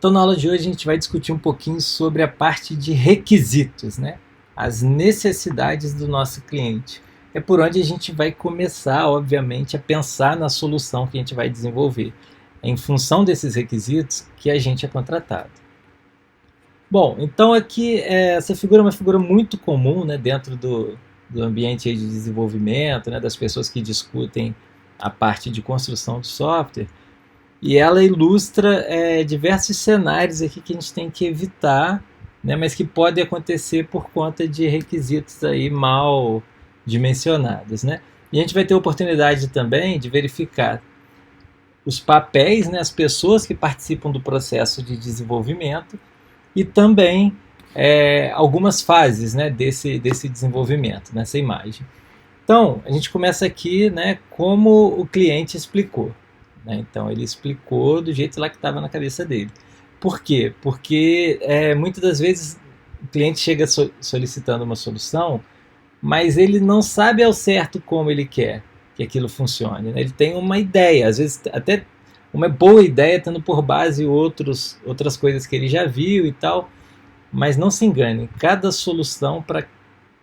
Então, na aula de hoje, a gente vai discutir um pouquinho sobre a parte de requisitos, né? As necessidades do nosso cliente. É por onde a gente vai começar, obviamente, a pensar na solução que a gente vai desenvolver. É em função desses requisitos que a gente é contratado. Bom, então aqui essa figura é uma figura muito comum, né, dentro do ambiente de desenvolvimento, né, das pessoas que discutem a parte de construção de software. E ela ilustra diversos cenários aqui que a gente tem que evitar, né, mas que podem acontecer por conta de requisitos aí mal dimensionados, né? E a gente vai ter a oportunidade também de verificar os papéis, né, as pessoas que participam do processo de desenvolvimento e também algumas fases, né, desse desenvolvimento, nessa imagem. Então, a gente começa aqui, né, como o cliente explicou. Então ele explicou do jeito lá que estava na cabeça dele. Por quê? Porque muitas das vezes o cliente chega solicitando uma solução, mas ele não sabe ao certo como ele quer que aquilo funcione, né? Ele tem uma ideia, às vezes até uma boa ideia, tendo por base outras coisas que ele já viu e tal, mas não se engane, cada solução para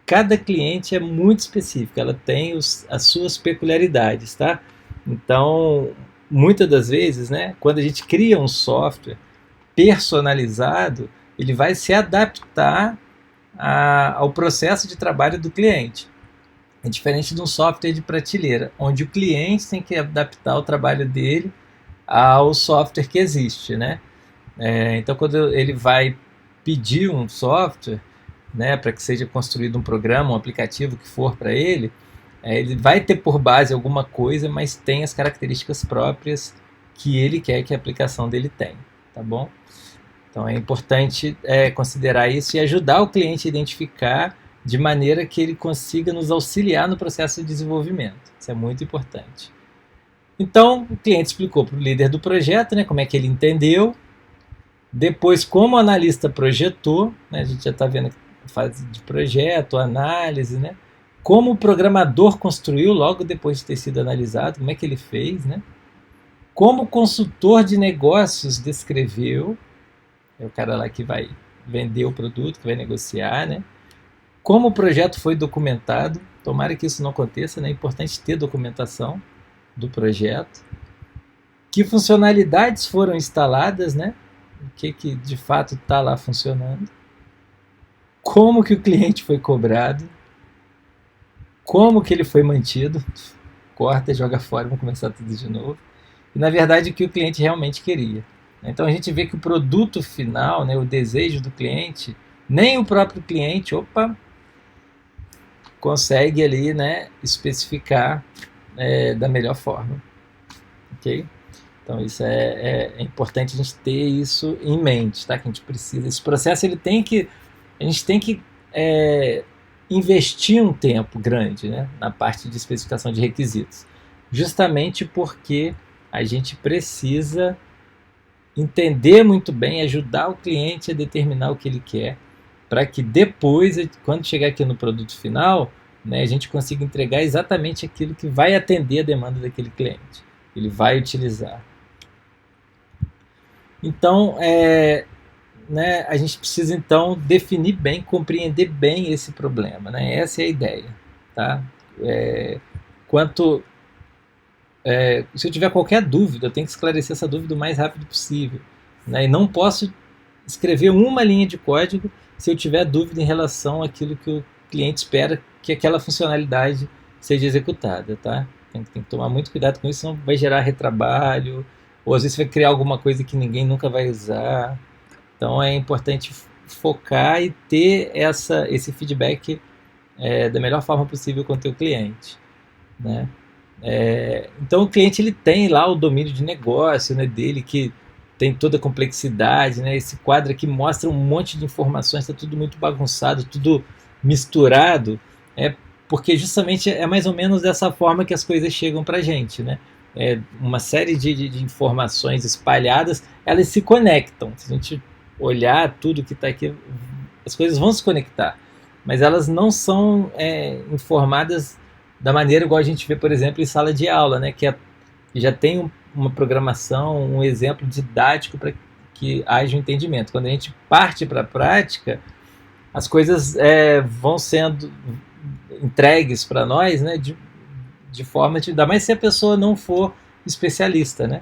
cada cliente é muito específica, ela tem as suas peculiaridades, tá? Então, muitas das vezes, né, quando a gente cria um software personalizado, ele vai se adaptar ao processo de trabalho do cliente. É diferente de um software de prateleira, onde o cliente tem que adaptar o trabalho dele ao software que existe, né? Então, quando ele vai pedir um software, né, para que seja construído um programa, um aplicativo que for para ele, ele vai ter por base alguma coisa, mas tem as características próprias que ele quer que a aplicação dele tenha, tá bom? Então é importante considerar isso e ajudar o cliente a identificar de maneira que ele consiga nos auxiliar no processo de desenvolvimento. Isso é muito importante. Então o cliente explicou para o líder do projeto, né, como é que ele entendeu, depois como o analista projetou, né, a gente já está vendo a fase de projeto, análise, né? Como o programador construiu logo depois de ter sido analisado, como é que ele fez, né? Como o consultor de negócios descreveu, é o cara lá que vai vender o produto, que vai negociar, né? Como o projeto foi documentado, tomara que isso não aconteça, né? É importante ter documentação do projeto. Que funcionalidades foram instaladas, né? O que de fato está lá funcionando. Como que o cliente foi cobrado. Como que ele foi mantido, corta, joga fora, vamos começar tudo de novo. E na verdade o que o cliente realmente queria. Então a gente vê que o produto final, né, o desejo do cliente, nem o próprio cliente, consegue ali, né, especificar da melhor forma. Ok? Então isso é importante a gente ter isso em mente, tá? Que a gente precisa. Esse processo a gente tem que investir um tempo grande, né, na parte de especificação de requisitos, justamente porque a gente precisa entender muito bem, ajudar o cliente a determinar o que ele quer, para que depois, quando chegar aqui no produto final, né, a gente consiga entregar exatamente aquilo que vai atender a demanda daquele cliente, ele vai utilizar. Então, né, a gente precisa então definir bem, compreender bem esse problema, né? Essa é a ideia, tá? Se eu tiver qualquer dúvida, eu tenho que esclarecer essa dúvida o mais rápido possível, né? E não posso escrever uma linha de código se eu tiver dúvida em relação àquilo que o cliente espera que aquela funcionalidade seja executada, tá? Tem que tomar muito cuidado com isso, senão vai gerar retrabalho, ou às vezes vai criar alguma coisa que ninguém nunca vai usar. Então é importante focar e ter esse feedback da melhor forma possível com o teu cliente, né? Então o cliente ele tem lá o domínio de negócio, né, dele, que tem toda a complexidade, né? Esse quadro aqui mostra um monte de informações, está tudo muito bagunçado, tudo misturado, porque justamente é mais ou menos dessa forma que as coisas chegam para a gente, né? Uma série de informações espalhadas, elas se conectam. Se a gente olhar tudo que está aqui, as coisas vão se conectar, mas elas não são informadas da maneira igual a gente vê, por exemplo, em sala de aula, né, que já tem uma programação, um exemplo didático para que haja um entendimento. Quando a gente parte para a prática, as coisas vão sendo entregues para nós, né, de forma de, ainda mais se a pessoa não for especialista, né,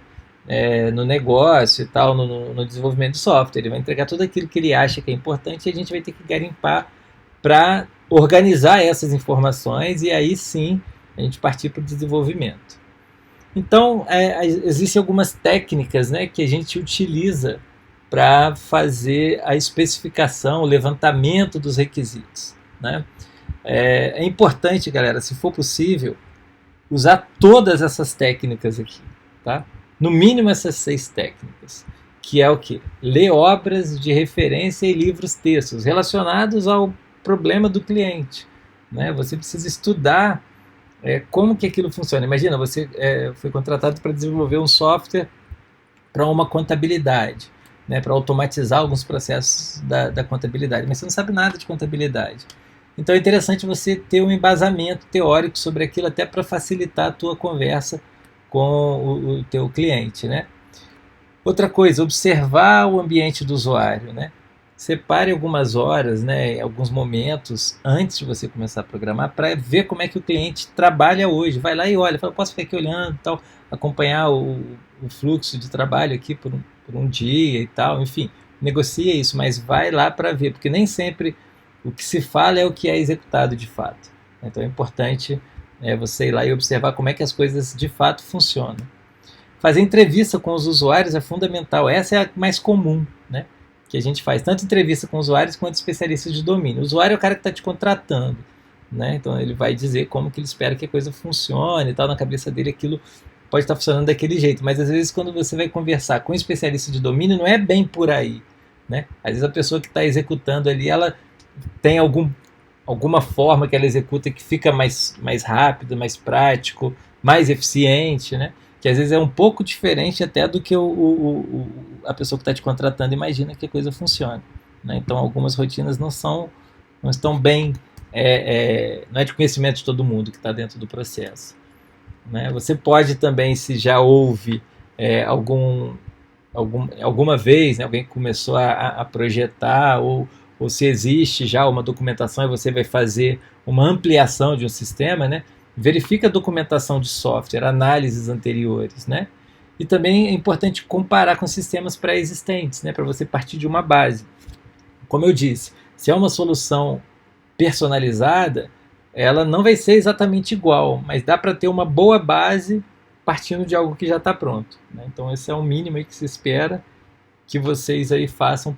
no negócio e tal, no desenvolvimento de software. Ele vai entregar tudo aquilo que ele acha que é importante e a gente vai ter que garimpar para organizar essas informações e aí sim a gente partir para o desenvolvimento. Então, existem algumas técnicas, né, que a gente utiliza para fazer a especificação, o levantamento dos requisitos, né? É importante, galera, se for possível, usar todas essas técnicas aqui, tá? No mínimo essas 6 técnicas, que é o quê? Ler obras de referência e livros textos relacionados ao problema do cliente, né? Você precisa estudar como que aquilo funciona. Imagina, você foi contratado para desenvolver um software para uma contabilidade, né, para automatizar alguns processos da contabilidade, mas você não sabe nada de contabilidade. Então é interessante você ter um embasamento teórico sobre aquilo até para facilitar a tua conversa com o teu cliente, né? Outra coisa, observar o ambiente do usuário, né? Separe algumas horas, né, alguns momentos antes de você começar a programar para ver como é que o cliente trabalha hoje. Vai lá e olha, fala, posso ficar aqui olhando, tal, acompanhar o fluxo de trabalho aqui por um dia e tal, enfim, negocia isso, mas vai lá para ver, porque nem sempre o que se fala é o que é executado de fato. Então é importante você ir lá e observar como é que as coisas de fato funcionam. Fazer entrevista com os usuários é fundamental, essa é a mais comum, né? Que a gente faz, tanto entrevista com usuários quanto especialistas de domínio. O usuário é o cara que está te contratando, né? Então ele vai dizer como que ele espera que a coisa funcione e tal, na cabeça dele aquilo pode estar funcionando daquele jeito, mas às vezes quando você vai conversar com um especialista de domínio não é bem por aí, né? Às vezes a pessoa que está executando ali, ela tem alguma forma que ela executa que fica mais rápido, mais prático, mais eficiente, né? Que às vezes é um pouco diferente até do que a pessoa que está te contratando imagina que a coisa funcione, né? Então algumas rotinas não estão bem, não é de conhecimento de todo mundo que está dentro do processo, né? Você pode também, se já houve alguma vez, né, alguém que começou a projetar ou se existe já uma documentação e você vai fazer uma ampliação de um sistema, né? Verifica a documentação de software, análises anteriores, né? E também é importante comparar com sistemas pré-existentes, né? Para você partir de uma base. Como eu disse, se é uma solução personalizada, ela não vai ser exatamente igual, mas dá para ter uma boa base partindo de algo que já está pronto, né? Então esse é o mínimo aí que se espera que vocês aí façam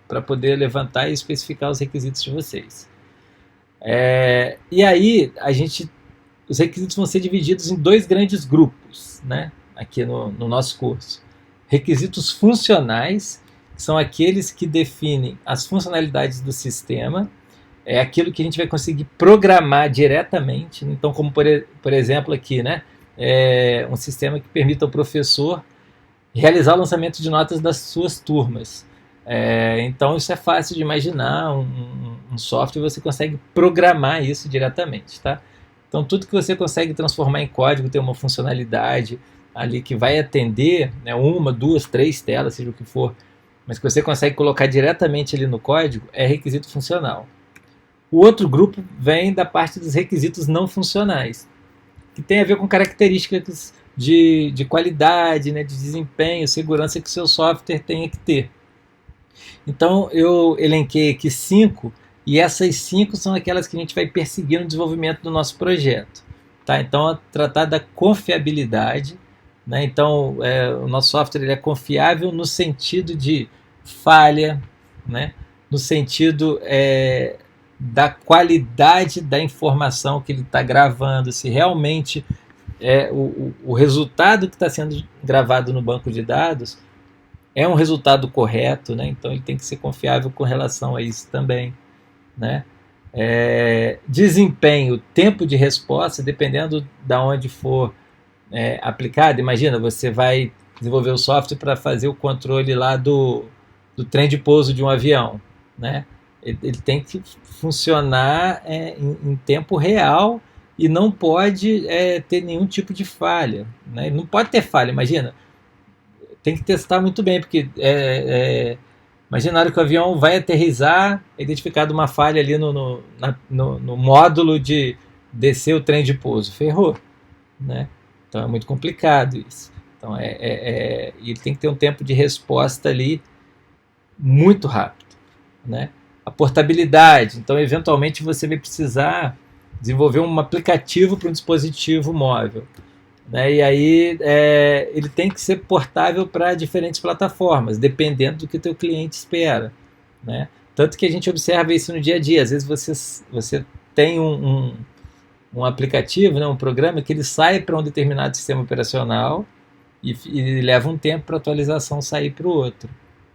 para poder levantar e especificar os requisitos de vocês. E aí os requisitos vão ser divididos em 2 grandes grupos, né, aqui no nosso curso. Requisitos funcionais, que são aqueles que definem as funcionalidades do sistema, é aquilo que a gente vai conseguir programar diretamente. Então, como por exemplo aqui, né, um sistema que permita ao professor realizar o lançamento de notas das suas turmas. Então isso é fácil de imaginar, um software você consegue programar isso diretamente, tá? Então tudo que você consegue transformar em código tem uma funcionalidade ali que vai atender, né, 1, 2, 3 telas, seja o que for, mas que você consegue colocar diretamente ali no código, é requisito funcional. O outro grupo vem da parte dos requisitos não funcionais, que tem a ver com características de qualidade, né, de desempenho, segurança que o seu software tenha que ter. Então eu elenquei aqui 5, e essas 5 são aquelas que a gente vai perseguir no desenvolvimento do nosso projeto, tá? Então tratar da confiabilidade, né? Então o nosso software ele é confiável no sentido de falha, né? No sentido da qualidade da informação que ele está gravando, se realmente o resultado que está sendo gravado no banco de dados é um resultado correto, né? Então ele tem que ser confiável com relação a isso também, né? Desempenho, tempo de resposta, dependendo de onde for aplicado. Imagina, você vai desenvolver o software para fazer o controle lá do trem de pouso de um avião, né? Ele tem que funcionar em tempo real e não pode ter nenhum tipo de falha, né? Não pode ter falha, imagina. tem que testar muito bem, porque imagina na hora que o avião vai aterrissar, é identificada uma falha ali no módulo de descer o trem de pouso. Ferrou, né? Então é muito complicado isso. Então e tem que ter um tempo de resposta ali muito rápido, né? A portabilidade. Então, eventualmente, você vai precisar desenvolver um aplicativo para um dispositivo móvel, né? E aí ele tem que ser portável para diferentes plataformas, dependendo do que o teu cliente espera, né? Tanto que a gente observa isso no dia a dia. Às vezes você tem um aplicativo, né, um programa que ele sai para um determinado sistema operacional e leva um tempo para a atualização sair para o outro,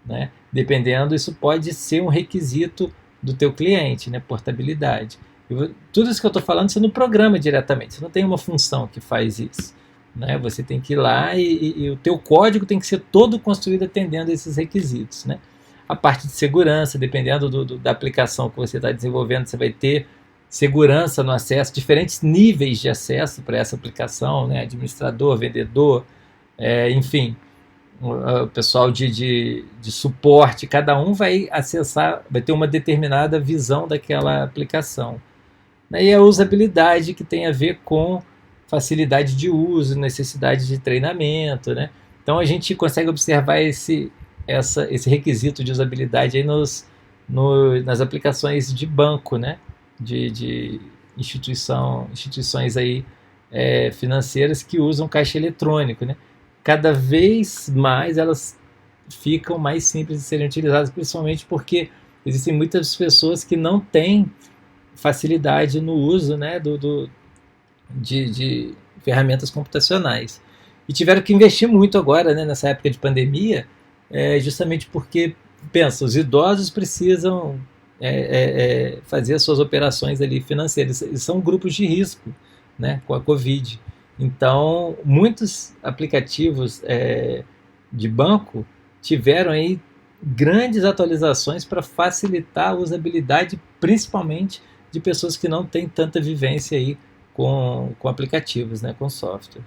né? Dependendo, isso pode ser um requisito do teu cliente, né? Portabilidade. Tudo isso que eu estou falando você não programa diretamente, você não tem uma função que faz isso, né? Você tem que ir lá e o teu código tem que ser todo construído atendendo a esses requisitos, né? A parte de segurança, dependendo da aplicação que você está desenvolvendo, você vai ter segurança no acesso, diferentes níveis de acesso para essa aplicação, né? Administrador, vendedor, enfim, o pessoal de suporte, cada um vai acessar, vai ter uma determinada visão daquela aplicação. E a usabilidade, que tem a ver com facilidade de uso, necessidade de treinamento, né? Então a gente consegue observar esse requisito de usabilidade aí nas aplicações de banco, né? De instituições aí, financeiras que usam caixa eletrônico, né? Cada vez mais elas ficam mais simples de serem utilizadas, principalmente porque existem muitas pessoas que não têm facilidade no uso, né, de ferramentas computacionais. E tiveram que investir muito agora, né, nessa época de pandemia, justamente porque, pensa, os idosos precisam fazer as suas operações ali financeiras. Eles são grupos de risco, né, com a Covid. Então, muitos aplicativos de banco tiveram aí grandes atualizações para facilitar a usabilidade, principalmente de pessoas que não têm tanta vivência aí com aplicativos, né, com software.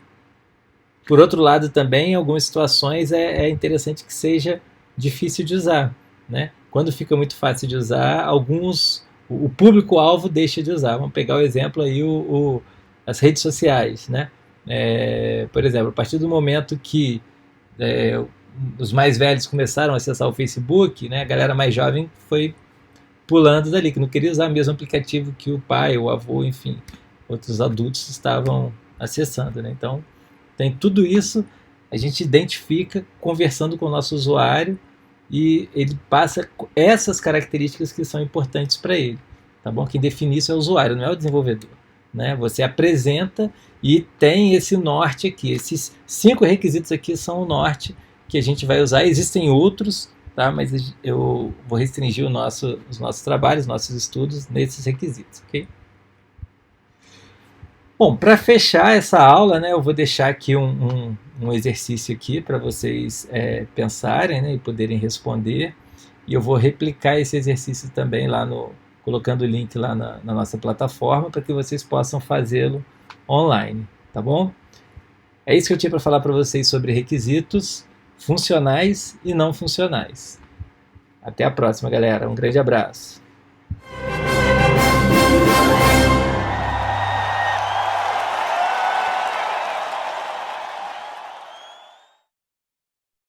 Por outro lado, também, em algumas situações é interessante que seja difícil de usar, né? Quando fica muito fácil de usar, o público-alvo deixa de usar. Vamos pegar o exemplo aí, as redes sociais, né? Por exemplo, a partir do momento que os mais velhos começaram a acessar o Facebook, né, a galera mais jovem foi pulando dali, que não queria usar o mesmo aplicativo que o pai, o avô, enfim, outros adultos estavam acessando, né? Então, tem tudo isso, a gente identifica conversando com o nosso usuário e ele passa essas características que são importantes para ele, tá bom? Quem define isso é o usuário, não é o desenvolvedor, né? Você apresenta e tem esse norte aqui, esses 5 requisitos aqui são o norte que a gente vai usar. Existem outros, tá? Mas eu vou restringir os nossos trabalhos, nossos estudos nesses requisitos, ok? Bom, para fechar essa aula, né, eu vou deixar aqui um exercício aqui para vocês pensarem, né, e poderem responder. E eu vou replicar esse exercício também lá colocando o link lá na nossa plataforma para que vocês possam fazê-lo online, tá bom? É isso que eu tinha para falar para vocês sobre requisitos funcionais e não funcionais. Até a próxima, galera. Um grande abraço.